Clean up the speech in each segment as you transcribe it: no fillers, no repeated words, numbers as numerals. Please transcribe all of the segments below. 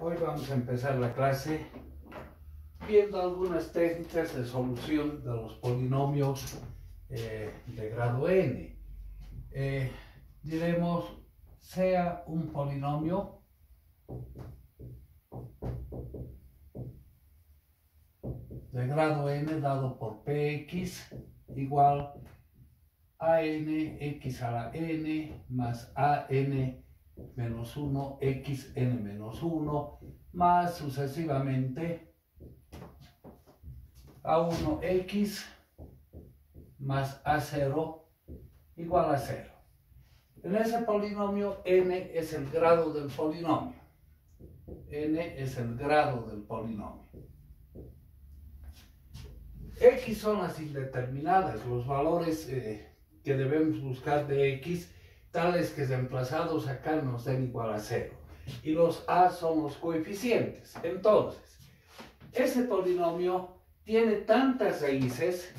Hoy vamos a empezar la clase viendo algunas técnicas de solución de los polinomios de grado n. Diremos, sea un polinomio de grado n dado por px igual a n x a la n más a n menos 1 x n menos 1 más sucesivamente a1x más a0 igual a 0. En ese polinomio n es el grado del polinomio. N es el grado del polinomio. X son las indeterminadas, los valores que debemos buscar de x, tales que emplazados acá nos den igual a 0. Y los a son los coeficientes. Entonces, ese polinomio tiene tantas raíces,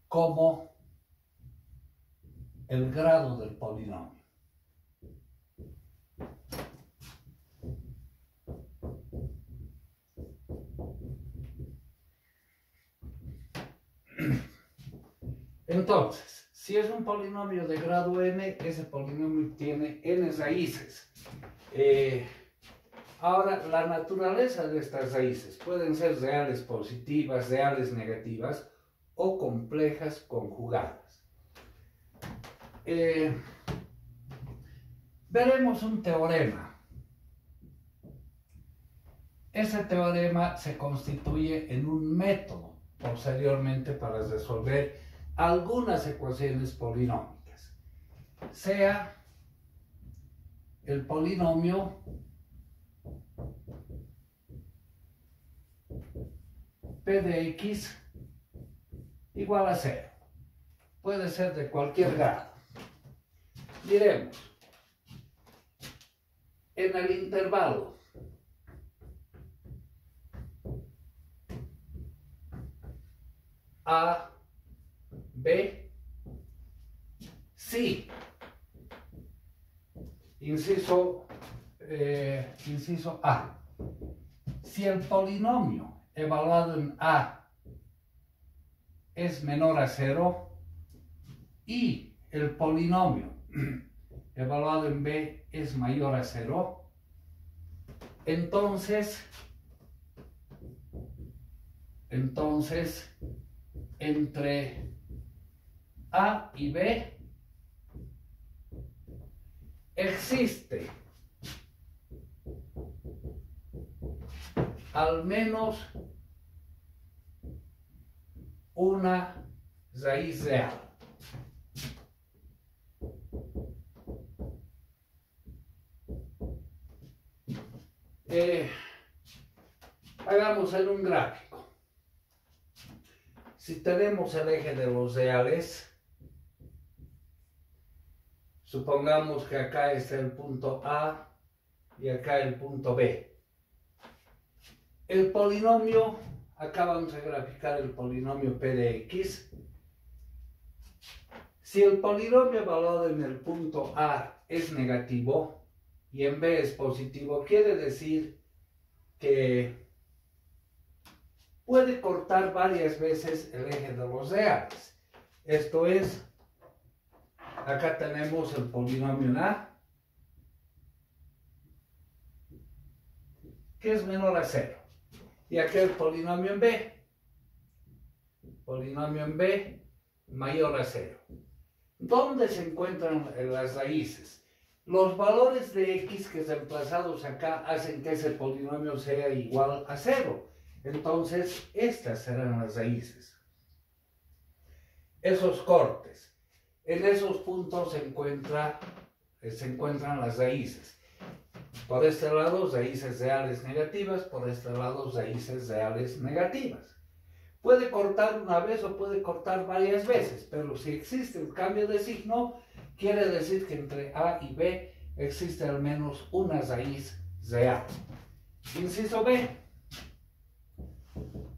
como el grado del polinomio. Entonces, si es un polinomio de grado n, ese polinomio tiene n raíces. Ahora, la naturaleza de estas raíces pueden ser reales positivas, reales negativas o complejas conjugadas. Veremos un teorema. Ese teorema se constituye en un método posteriormente para resolver algunas ecuaciones polinómicas. Sea el polinomio p de x igual a 0. Puede ser de cualquier grado. Diremos, en el intervalo a, b, si, inciso A, si el polinomio evaluado en A es menor a 0 y el polinomio evaluado en B es mayor a 0, entonces entre A y B existe al menos una raíz real. Hagamos en un gráfico. Si tenemos el eje de los reales, supongamos que acá está el punto A y acá el punto B. El polinomio, acá vamos a graficar el polinomio p de x. Si el polinomio evaluado en el punto A es negativo y en B es positivo, quiere decir que puede cortar varias veces el eje de los reales. Esto es, acá tenemos el polinomio en A, que es menor a 0. Y acá el polinomio en B. Polinomio en B mayor a 0. ¿Dónde se encuentran las raíces? Los valores de x que reemplazados acá hacen que ese polinomio sea igual a 0. Entonces, estas serán las raíces. Esos cortes. En esos puntos se encuentran las raíces. Por este lado, raíces reales negativas. Por este lado, raíces reales negativas. Puede cortar una vez o puede cortar varias veces, pero si existe un cambio de signo, quiere decir que entre A y B existe al menos una raíz real. Inciso B.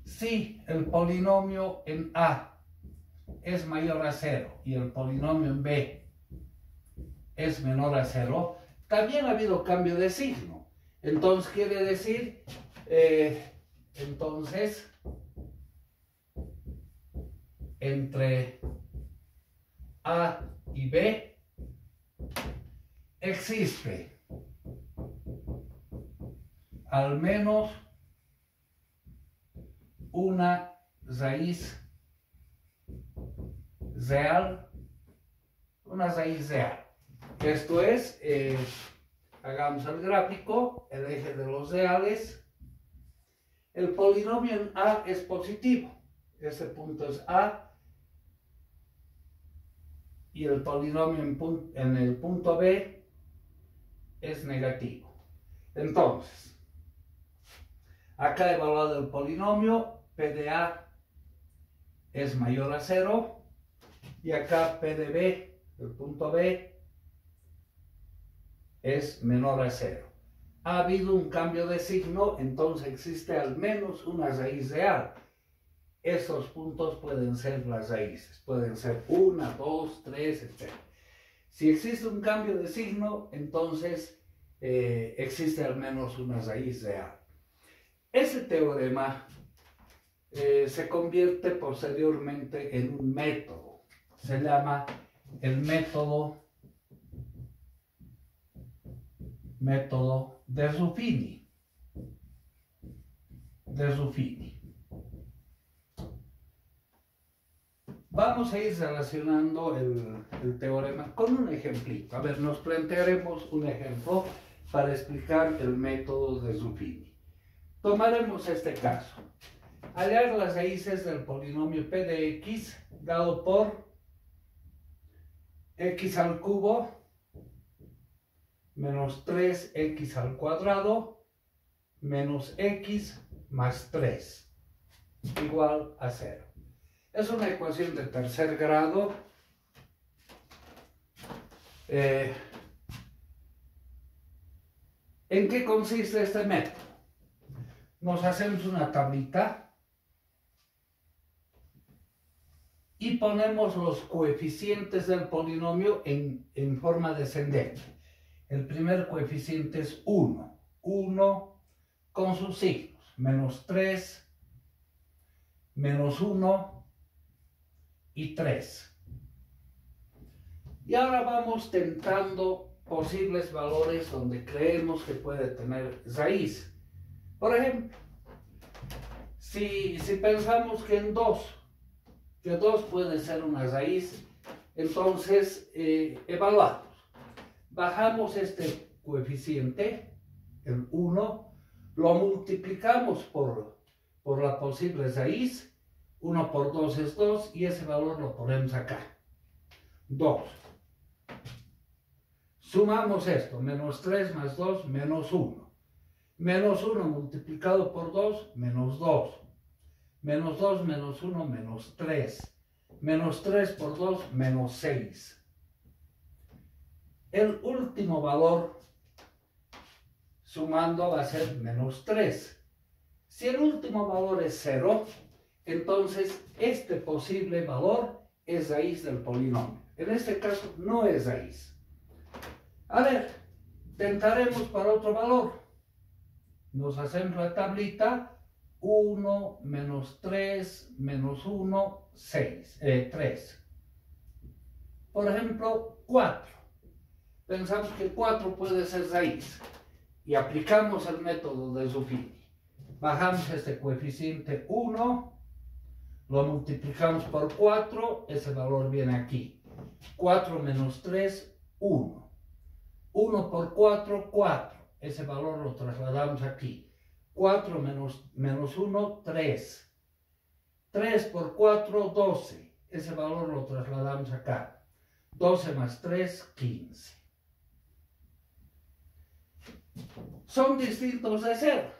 Si Si el polinomio en A es mayor a 0 y el polinomio en B es menor a 0, también ha habido cambio de signo. Entonces quiere decir, entonces, entre A y B existe al menos una raíz real, Esto es, hagamos el gráfico, el eje de los reales. El polinomio en A es positivo, ese punto es A, y el polinomio en el punto B es negativo. Entonces, acá he evaluado el polinomio, P de A es mayor a 0, y acá P de B, el punto B, es menor a 0. Ha habido un cambio de signo, entonces existe al menos una raíz real. Estos puntos pueden ser las raíces, pueden ser 1, 2, 3, etc. Si existe un cambio de signo, entonces existe al menos una raíz real. Ese teorema se convierte posteriormente en un método. Se llama el método de Ruffini. Vamos a ir relacionando el teorema con un ejemplito. A ver, nos plantearemos un ejemplo para explicar el método de Ruffini. Tomaremos este caso. Hallar las raíces del polinomio p de x dado por x al cubo menos 3x al cuadrado menos x más 3 igual a 0. Es una ecuación de tercer grado. ¿En qué consiste este método? Nos hacemos una tablita y ponemos los coeficientes del polinomio en forma descendente. El primer coeficiente es 1. 1 con sus signos. Menos 3, menos 1 y 3. Y ahora vamos tentando posibles valores donde creemos que puede tener raíz. Por ejemplo, si pensamos que 2 puede ser una raíz, entonces evaluamos. Bajamos este coeficiente, el 1, lo multiplicamos por la posible raíz. 1 por 2 es 2 y ese valor lo ponemos acá. 2. Sumamos esto, menos 3 más 2, menos 1. Menos 1 multiplicado por 2, menos 2. Menos 2 menos 1, menos 3. Menos 3 por 2, menos 6. El último valor sumando va a ser menos 3. Si el último valor es 0, entonces este posible valor es raíz del polinomio. En este caso no es raíz. A ver, tentaremos para otro valor. Nos hacemos la tablita. 1 menos 3 menos 1, 3. Por ejemplo, 4. Pensamos que 4 puede ser raíz y aplicamos el método de Ruffini. Bajamos este coeficiente 1, lo multiplicamos por 4, ese valor viene aquí. 4 menos 3, 1. 1 por 4, 4. Ese valor lo trasladamos aquí. 4 menos 1, 3. 3 por 4, 12. Ese valor lo trasladamos acá. 12 más 3, 15. Son distintos de 0.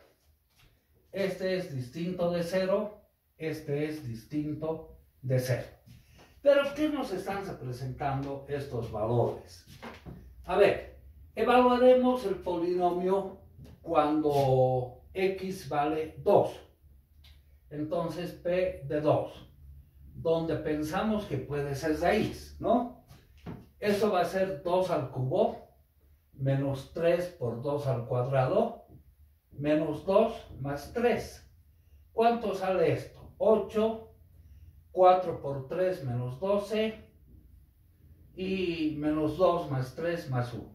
Este es distinto de 0. Este es distinto de 0. Pero, ¿qué nos están representando estos valores? A ver, evaluaremos el polinomio cuando x vale 2. entonces P de 2, donde pensamos que puede ser raíz, ¿no? Eso va a ser 2 al cubo, menos 3 por 2 al cuadrado, menos 2 más 3. ¿Cuánto sale esto? 8, 4 por 3 menos 12, y menos 2 más 3 más 1.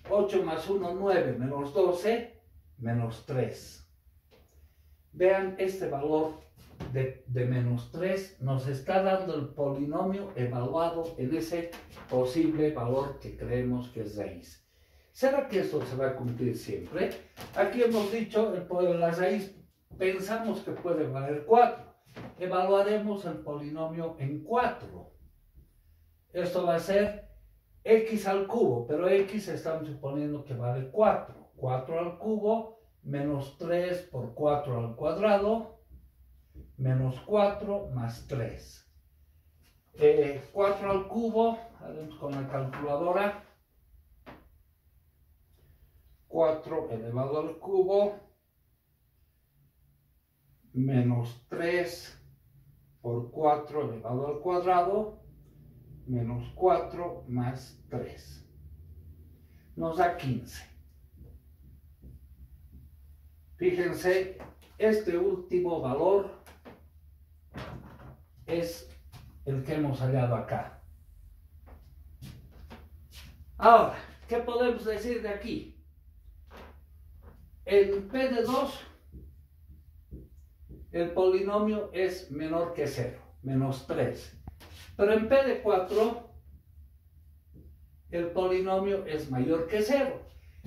8 más 1, 9, menos 12, menos 3. Vean, este valor de menos 3 nos está dando el polinomio evaluado en ese posible valor que creemos que es raíz. ¿Será que esto se va a cumplir siempre? Aquí hemos dicho, la raíz pensamos que puede valer 4. Evaluaremos el polinomio en 4. Esto va a ser x al cubo, pero x estamos suponiendo que vale 4. 4 al cubo menos 3 por 4 al cuadrado, menos 4 más 3. 4 al cubo, haremos con la calculadora. 4 elevado al cubo, menos 3 por 4 elevado al cuadrado, menos 4 más 3. Nos da 15. Fíjense, este último valor es el que hemos hallado acá. Ahora, ¿qué podemos decir de aquí? En P de 2, el polinomio es menor que 0, menos 3. Pero en P de 4, el polinomio es mayor que 0.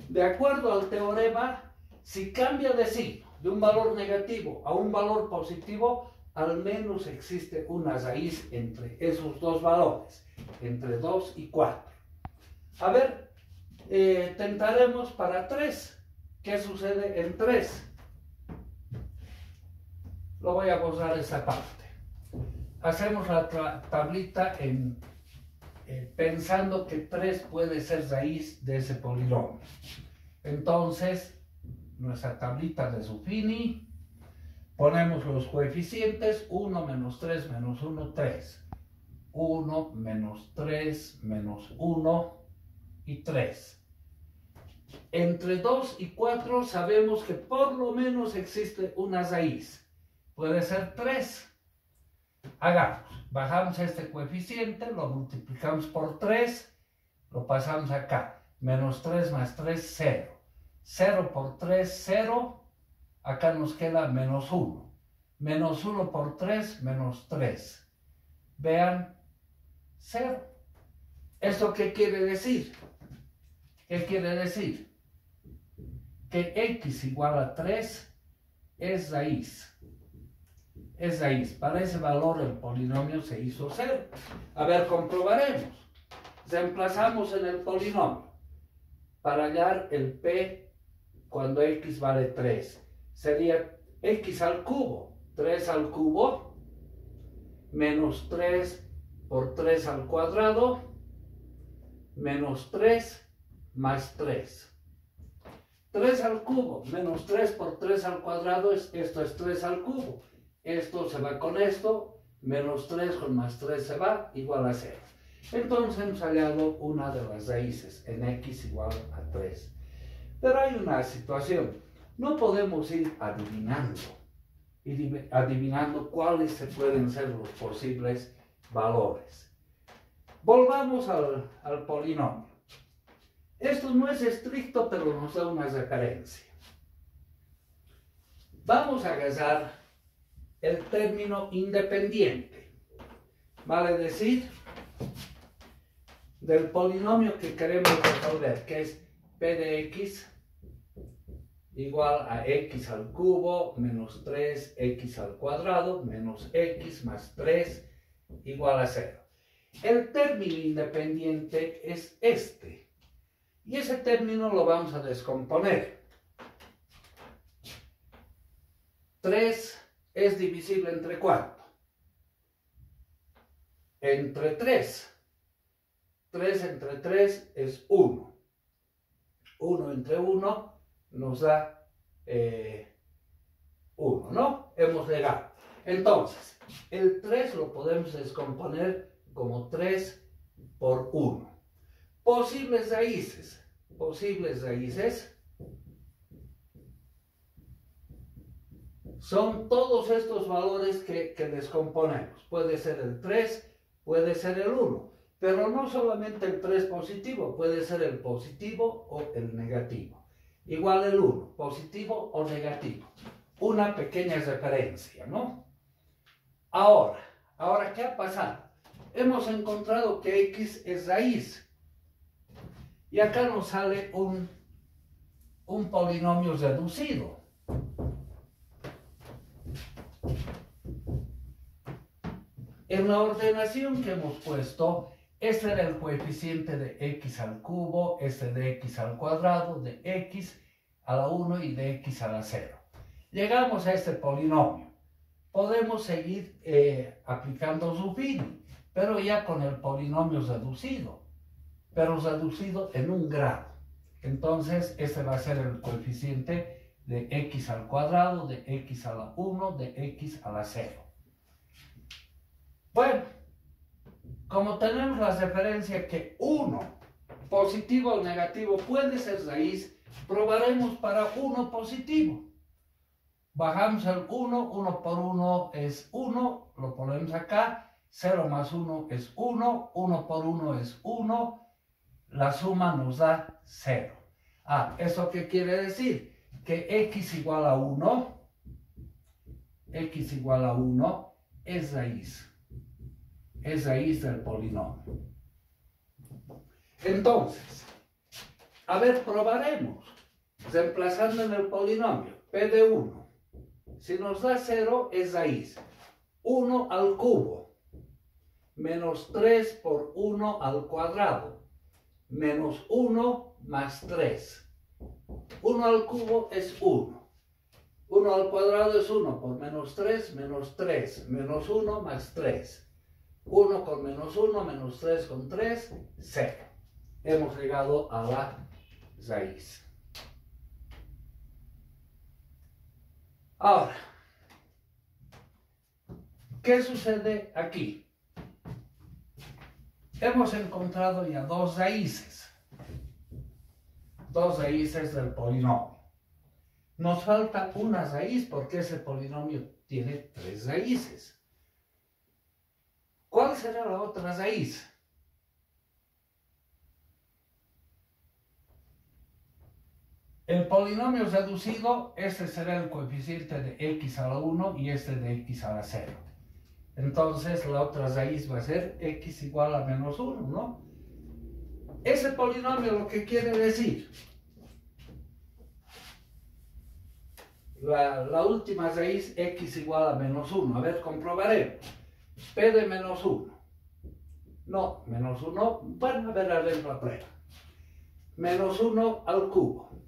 De acuerdo al teorema, si cambia de signo, de un valor negativo a un valor positivo, al menos existe una raíz entre esos dos valores, entre 2 y 4. A ver, tentaremos para 3. ¿Qué sucede en 3? Lo voy a borrar esta parte. Hacemos la tablita pensando que 3 puede ser raíz de ese polinomio. Entonces, nuestra tablita de Zuffini, ponemos los coeficientes: 1 menos 3 menos 1, 3. 1 menos 3 menos 1 y 3. Entre 2 y 4 sabemos que por lo menos existe una raíz. Puede ser 3. Hagamos. Bajamos este coeficiente, lo multiplicamos por 3, lo pasamos acá. Menos 3 más 3, 0. 0 por 3, 0. Acá nos queda menos 1. Menos 1 por 3, menos 3. Vean, 0. ¿Esto qué quiere decir? ¿Qué quiere decir? Que x igual a 3 es raíz. Es raíz. Para ese valor el polinomio se hizo 0. A ver, comprobaremos. Reemplazamos en el polinomio para hallar el p cuando x vale 3. Sería x al cubo. 3 al cubo menos 3 por 3 al cuadrado menos 3 más 3. 3 al cubo menos 3 por 3 al cuadrado, esto es 3 al cubo. Esto se va con esto, menos 3 con más 3 se va, igual a 0. Entonces hemos hallado una de las raíces en x igual a 3. Pero hay una situación. No podemos ir adivinando cuáles se pueden ser los posibles valores. Volvamos al polinomio. Esto no es estricto, pero nos da una referencia. Vamos a agarrar el término independiente. Vale decir, del polinomio que queremos resolver, que es p de x igual a x al cubo menos 3x al cuadrado menos x más 3 igual a 0. El término independiente es este. Y ese término lo vamos a descomponer. 3 es divisible entre ¿cuánto? Entre 3. 3 entre 3 es 1. 1 entre 1 nos da 1, ¿no? Hemos llegado. Entonces, el 3 lo podemos descomponer como 3 por 1. Posibles raíces. Posibles raíces son todos estos valores que descomponemos. Puede ser el 3, puede ser el 1. Pero no solamente el 3 positivo, puede ser el positivo o el negativo. Igual el 1, positivo o negativo. Una pequeña referencia, ¿no? Ahora, ¿qué ha pasado? Hemos encontrado que x es raíz. Y acá nos sale un polinomio reducido. En la ordenación que hemos puesto, este era el coeficiente de x al cubo, este de x al cuadrado, de x a la 1 y de x a la 0. Llegamos a este polinomio. Podemos seguir aplicando Zuffini, pero ya con el polinomio reducido, pero reducido en un grado. Entonces, este va a ser el coeficiente de x al cuadrado, de x a la 1, de x a la 0. Bueno, como tenemos la referencia que 1, positivo o negativo, puede ser raíz, probaremos para 1 positivo. Bajamos el 1, 1 por 1 es 1, lo ponemos acá, 0 más 1 es 1, 1 por 1 es 1, la suma nos da 0. ¿Eso qué quiere decir? Que x igual a 1, es raíz del polinomio. Entonces, a ver, probaremos, reemplazando en el polinomio, p de 1. Si nos da 0, es raíz. 1 al cubo, menos 3 por 1 al cuadrado, menos 1 más 3. 1 al cubo es 1. 1 al cuadrado es 1 por menos 3, menos 1 más 3. 1 con menos 1, menos 3 con 3, 0. Hemos llegado a la raíz. Ahora, ¿qué sucede aquí? Hemos encontrado ya dos raíces del polinomio. Nos falta una raíz porque ese polinomio tiene 3 raíces. ¿Cuál será la otra raíz? El polinomio reducido, este será el coeficiente de x a la 1 y este de x a la 0. Entonces la otra raíz va a ser x igual a menos 1, ¿no? Ese polinomio lo que quiere decir, la última raíz, x igual a menos 1. A ver, comprobaremos. P de menos 1. No, menos 1. Bueno, a ver la prueba. Menos 1 al cubo.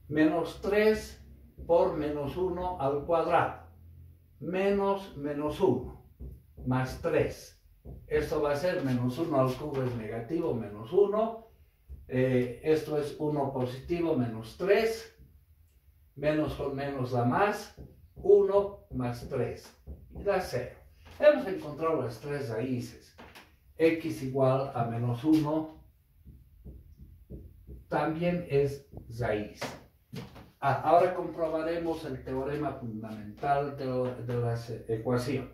Menos 3 por menos 1 al cuadrado. Menos 1. Más 3. Esto va a ser menos 1 al cubo es negativo, menos 1. Esto es 1 positivo, menos 3. Menos con menos da más. 1 más 3. Y da 0. Hemos encontrado las 3 raíces. X igual a menos 1 también es raíz. Ahora comprobaremos el teorema fundamental de las ecuaciones.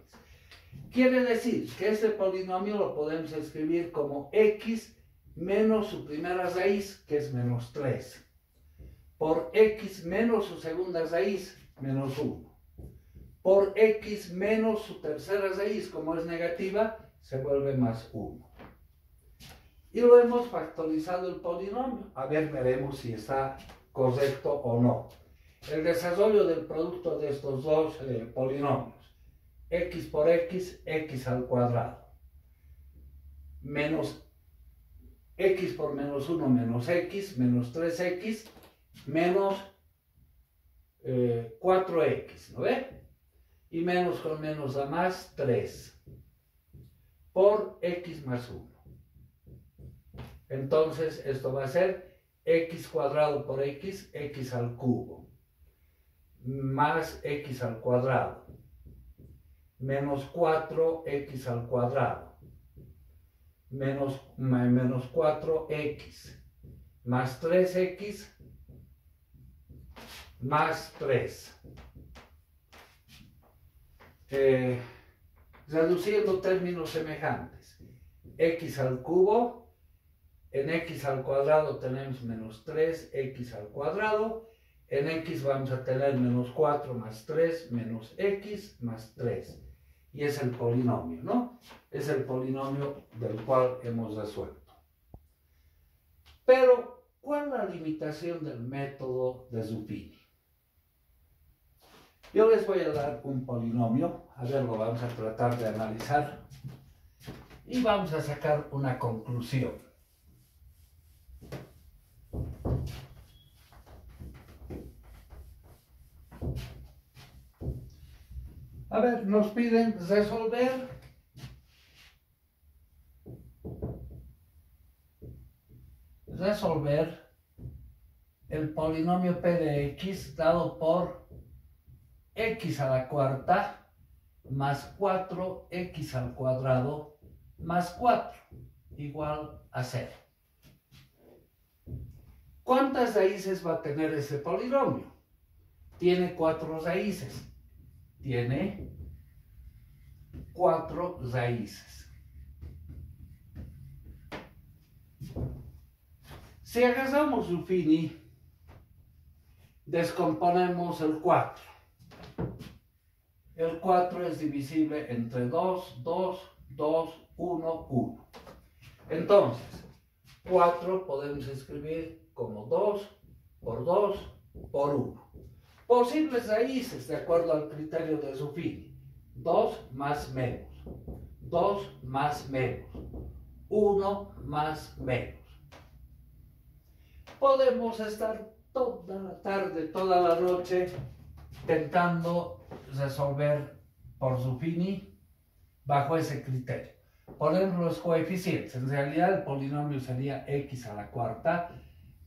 Quiere decir que este polinomio lo podemos escribir como x menos su primera raíz, que es menos 3, por x menos su segunda raíz, menos 1, por x menos su tercera raíz, como es negativa, se vuelve más 1. Y lo hemos factorizado el polinomio. A ver, veremos si está correcto o no. El desarrollo del producto de estos dos polinomios, x por x, x al cuadrado, menos x por menos 1, menos x, menos 3x, menos 4x, ¿no ve? Y menos con menos da más 3, por x más 1. Entonces, esto va a ser x cuadrado por x, x al cubo. más x al cuadrado menos 4x al cuadrado menos 4x más 3x más 3. Reduciendo términos semejantes. X al cubo, en x al cuadrado tenemos menos 3x al cuadrado, en x vamos a tener menos 4 más 3 menos x más 3. Y es el polinomio, ¿no? Es el polinomio del cual hemos resuelto. Pero, ¿cuál es la limitación del método de Zuppini? Yo les voy a dar un polinomio, a ver, lo vamos a tratar de analizar y vamos a sacar una conclusión. A ver, nos piden resolver el polinomio p de x dado por x a la cuarta más 4x al cuadrado más 4 igual a 0. ¿Cuántas raíces va a tener ese polinomio? Tiene 4 raíces. Tiene 4 raíces. Si agarramos Zuppini, descomponemos el 4. El 4 es divisible entre 2, 2, 2, 1, 1. Entonces, 4 podemos escribir como 2 por 2 por 1. Posibles raíces de acuerdo al criterio de Zuppini. 2 más menos. 2 más menos. 1 más menos. Podemos estar toda la tarde, toda la noche intentando resolver por Zuppini bajo ese criterio. Ponemos los coeficientes. En realidad el polinomio sería x a la cuarta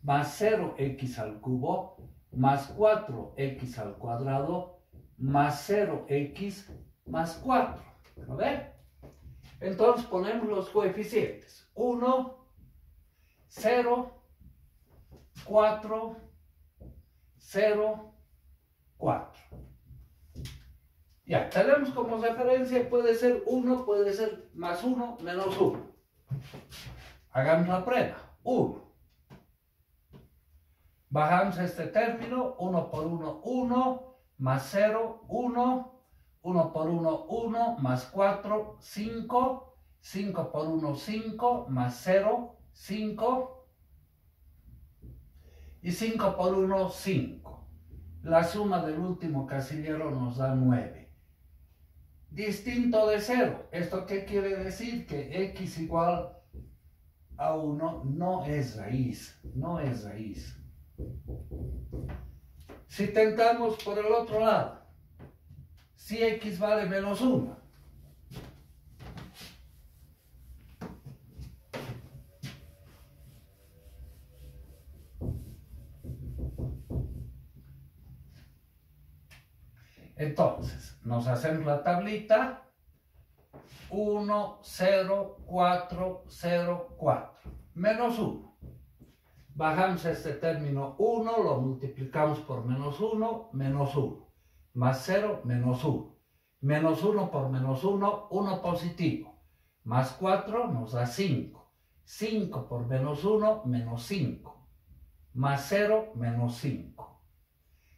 más 0x al cubo más 4x al cuadrado más 0x más 4. ¿Lo ven? Entonces ponemos los coeficientes. 1, 0, 4, 0, 4. Ya, tenemos como referencia, puede ser 1, puede ser más 1, menos 1. Hagamos la prueba. 1. Bajamos este término, 1 por 1, 1, más 0, 1, 1 por 1, 1, más 4, 5, 5 por 1, 5, más 0, 5, y 5 por 1, 5. La suma del último casillero nos da 9. Distinto de 0. ¿Esto qué quiere decir? Que x igual a 1 no es raíz. No es raíz. Si tentamos por el otro lado, si x vale menos 1, entonces nos hacemos la tablita 1, 0, 4, 0, 4, menos 1. Bajamos este término 1, lo multiplicamos por menos 1, menos 1. Más 0, menos 1. Menos 1 por menos 1, 1 positivo. Más 4 nos da 5. 5 por menos 1, menos 5. Más 0, menos 5.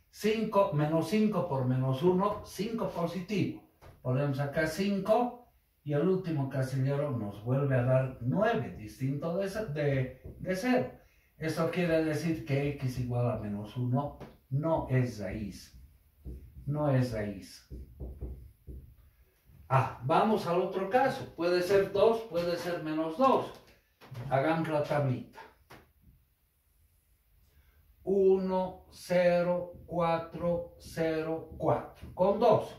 5 menos 5 por menos 1, 5 positivo. Ponemos acá 5 y el último casillero nos vuelve a dar 9, distinto de 0. Esto quiere decir que x igual a menos 1 no es raíz. No es raíz. Vamos al otro caso. Puede ser 2, puede ser menos 2. Hagamos la tablita. 1, 0, 4, 0, 4. Con 2.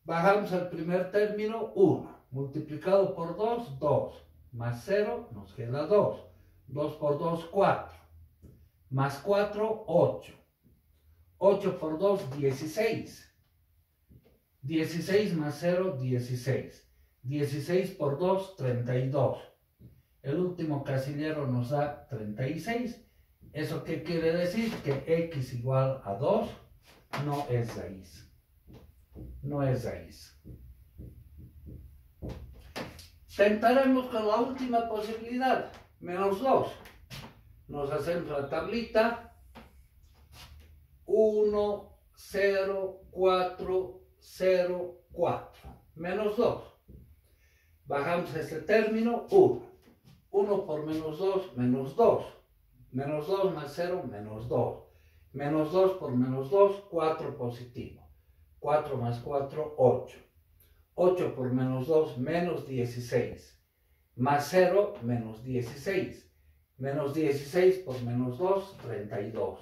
Bajamos el primer término, 1. Multiplicado por 2, 2. Más 0, nos queda 2. 2 por 2, 4. Más 4, 8. 8 por 2, 16. 16 más 0, 16. 16 por 2, 32. El último casillero nos da 36. ¿Eso qué quiere decir? Que x igual a 2 no es raíz. No es raíz. Tentaremos con la última posibilidad, menos 2. Nos hacemos la tablita. 1, 0, 4, 0, 4. Menos 2. Bajamos este término, 1. 1 por menos 2, menos 2. Menos 2 más 0, menos 2. Menos 2 por menos 2, 4 positivo. 4 más 4, 8. 8 por menos 2, menos 16. Más 0, menos 16. Menos 16 por menos 2, 32.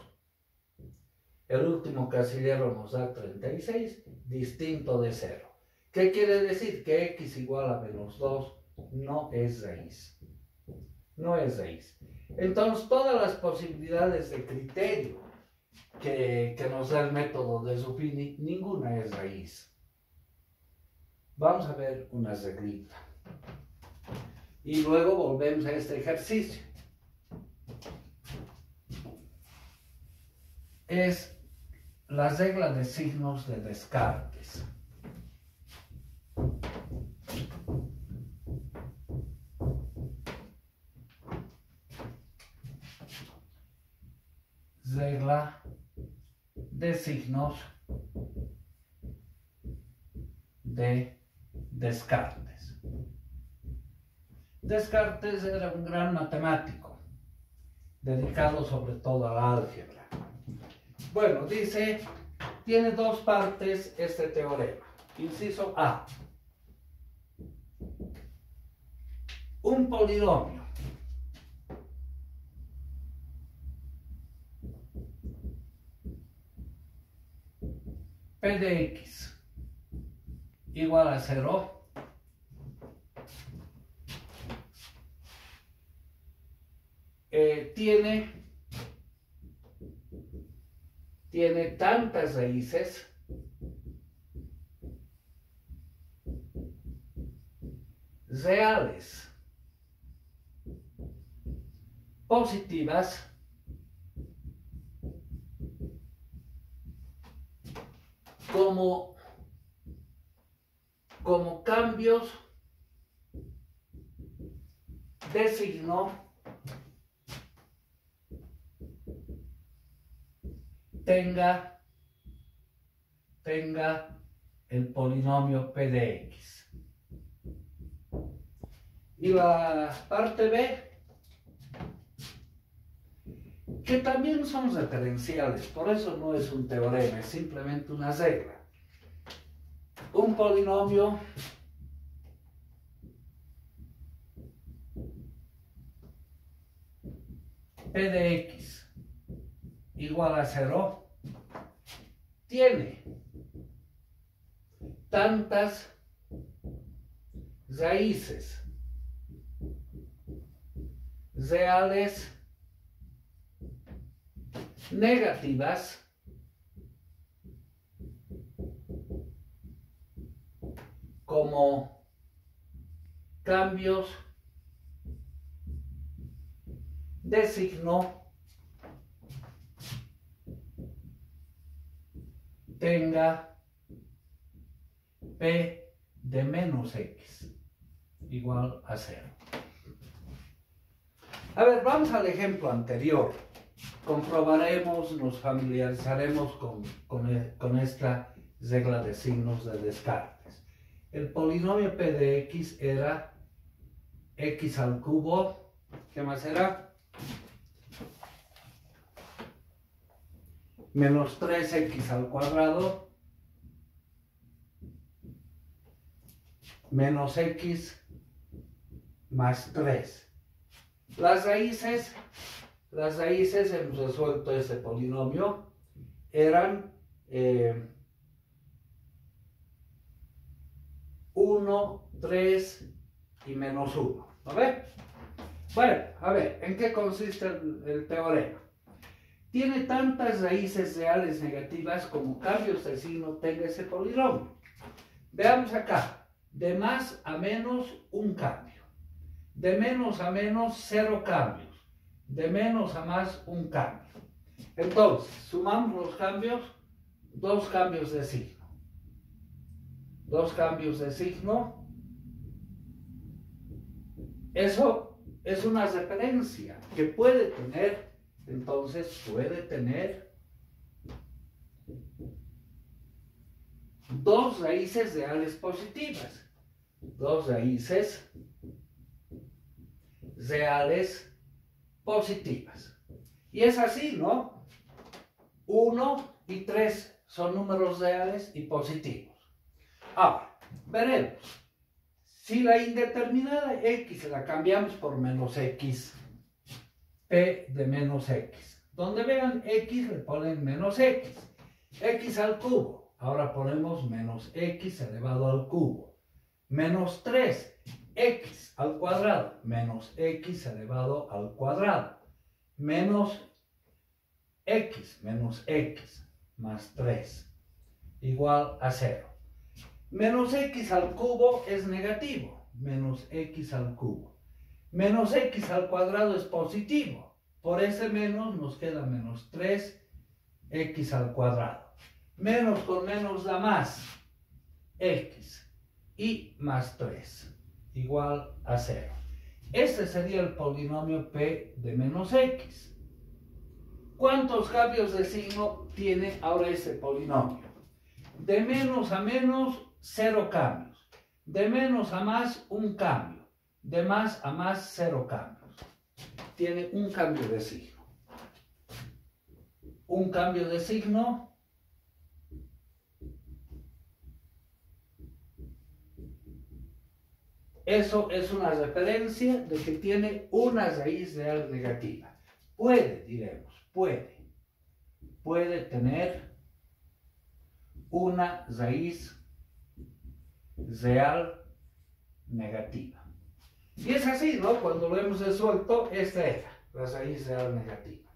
El último casillero nos da 36, distinto de 0. ¿Qué quiere decir? Que x igual a menos 2 no es raíz. No es raíz. Entonces, todas las posibilidades de criterio que nos da el método de Zuffini, ninguna es raíz. Vamos a ver una reglita. Y luego volvemos a este ejercicio. Es la regla de signos de Descartes. Regla de signos de Descartes. Descartes era un gran matemático, dedicado sobre todo a la álgebra. Bueno, dice, tiene dos partes este teorema. Inciso A. Un polinomio P de x igual a 0 tiene tantas raíces reales positivas como cambios de signo tenga el polinomio P de x. Y la parte B, que también son referenciales, por eso no es un teorema, es simplemente una regla. Un polinomio P de x igual a 0 tiene tantas raíces reales negativas como cambios de signo tenga P de menos x igual a 0. A ver, vamos al ejemplo anterior. Comprobaremos, nos familiarizaremos con esta regla de signos de Descartes. El polinomio P de x era x al cubo. ¿Qué más era? Menos 3x al cuadrado menos x más 3. Las raíces, hemos resuelto este polinomio, eran 1, 3 y menos 1. ¿No ve? Bueno, a ver, ¿en qué consiste el teorema? tiene tantas raíces reales negativas como cambios de signo tenga ese polinomio. Veamos acá, de más a menos un cambio, de menos a menos 0 cambios, de menos a más un cambio. Entonces, sumamos los cambios, 2 cambios de signo. 2 cambios de signo. Eso es una referencia que puede tener, entonces puede tener 2 raíces reales positivas. 2 raíces reales positivas. Y es así, ¿no? 1 y 3 son números reales y positivos. Ahora, veremos. Si la indeterminada x la cambiamos por menos x, p de menos x. Donde vean x le ponen menos x. X al cubo. Ahora ponemos menos x elevado al cubo. Menos 3. X al cuadrado. Menos x elevado al cuadrado. Menos x más 3 igual a 0. Menos x al cubo es negativo. Menos x al cubo. Menos x al cuadrado es positivo. Por ese menos nos queda menos 3x al cuadrado. Menos con menos da más. X y más 3 igual a 0. Este sería el polinomio p de menos x. ¿Cuántos cambios de signo tiene ahora este polinomio? De menos a menos, 0 cambios. De menos a más, un cambio. De más a más, 0 cambios. Tiene un cambio de signo. Un cambio de signo. Eso es una referencia de que tiene una raíz real negativa. Puede, diremos, puede tener una raíz real negativa. Y es así, ¿no? Cuando lo hemos resuelto, esta era la raíz real negativa.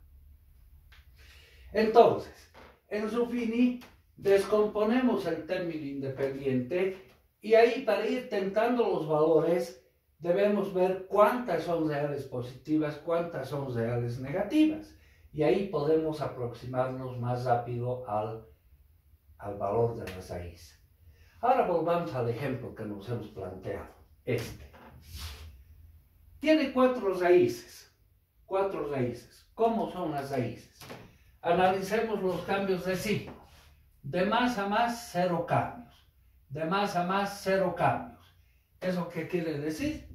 Entonces, en Ruffini descomponemos el término independiente y ahí, para ir tentando los valores, debemos ver cuántas son reales positivas, cuántas son reales negativas. Y ahí podemos aproximarnos más rápido al valor de la raíz. Ahora volvamos al ejemplo que nos hemos planteado. Tiene 4 raíces. 4 raíces. ¿Cómo son las raíces? Analicemos los cambios de signo. De más a más, 0 cambios. De más a más, 0 cambios. ¿Eso qué quiere decir?